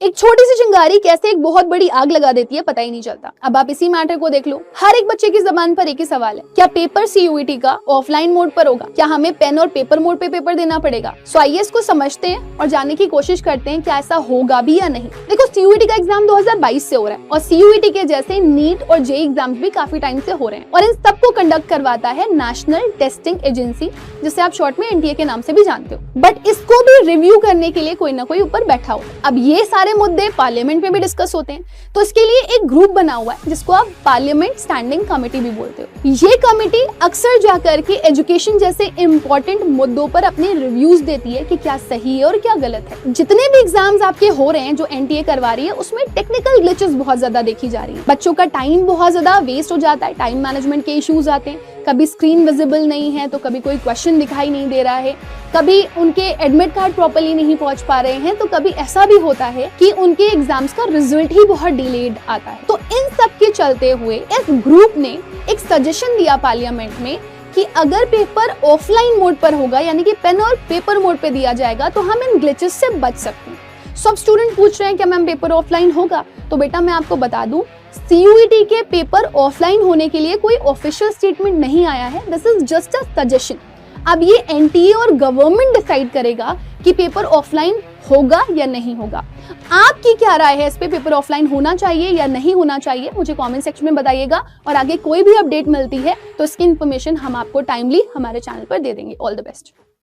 एक छोटी सी चिंगारी कैसे एक बहुत बड़ी आग लगा देती है पता ही नहीं चलता। अब आप इसी मैटर को देख लो, हर एक बच्चे की जबान पर एक ही सवाल है, क्या पेपर CUET का ऑफलाइन मोड पर होगा? क्या हमें पेन और पेपर मोड पे पेपर देना पड़ेगा? सो आइए इसको समझते हैं और जानने की कोशिश करते हैं क्या ऐसा होगा भी या नहीं। देखो, CUET का एग्जाम 2022 से हो रहा है और CUET के जैसे नीट और JEE एग्जाम भी काफी टाइम से हो रहे हैं और इन सबको कंडक्ट करवाता है नेशनल टेस्टिंग एजेंसी, जिसे आप शॉर्ट में NTA के नाम से भी जानते हो। बट इसको भी रिव्यू करने के लिए कोई ना कोई ऊपर बैठा हो। अब ये सारे मुद्दे पार्लियामेंट में भी डिस्कस होते हैं, तो इसके लिए एक ग्रुप बना हुआ है जिसको आप पार्लियामेंट स्टैंडिंग कमेटी भी बोलते हो। ये कमेटी अक्सर जाकर के एजुकेशन जैसे इंपॉर्टेंट मुद्दों पर अपने रिव्यूज देती है कि क्या सही है और क्या गलत है। जितने भी एग्जाम्स आपके हो रहे हैं जो NTA करवा रही है, उसमें टेक्निकल ग्लिचेस बहुत ज्यादा देखी जा रही है। बच्चों का टाइम बहुत ज्यादा वेस्ट हो जाता है, टाइम मैनेजमेंट के इश्यूज आते हैं, कभी स्क्रीन विजिबल नहीं है तो कभी कोई क्वेश्चन दिखाई नहीं दे रहा है, कभी उनके एडमिट कार्ड प्रॉपर्ली नहीं पहुंच पा रहे हैं, तो कभी ऐसा भी होता है कि उनके एग्जाम्स का रिजल्ट ही बहुत डिलेड आता है। तो इन सब के चलते हुए इस ग्रुप ने एक सजेशन दिया पार्लियामेंट में कि अगर पेपर ऑफलाइन मोड पर होगा, यानी कि पेन और पेपर मोड पे दिया जाएगा, तो हम इन ग्लिचेस से बच सकते हैं। सब स्टूडेंट पूछ रहे हैं कि मैम पेपर ऑफलाइन होगा, तो बेटा मैं आपको बता दूं, CUET के पेपर ऑफलाइन होने के लिए कोई ऑफिशियल स्टेटमेंट नहीं आया है। This is just a suggestion. अब ये NTA और गवर्नमेंट डिसाइड करेगा कि पेपर ऑफलाइन होगा या नहीं होगा। आपकी क्या राय है इस पे, पेपर ऑफलाइन होना चाहिए या नहीं होना चाहिए? मुझे कमेंट सेक्शन में बताइएगा और आगे कोई भी अपडेट मिलती है तो इसकी इन्फॉर्मेशन हम आपको टाइमली हमारे चैनल पर दे देंगे। All the best.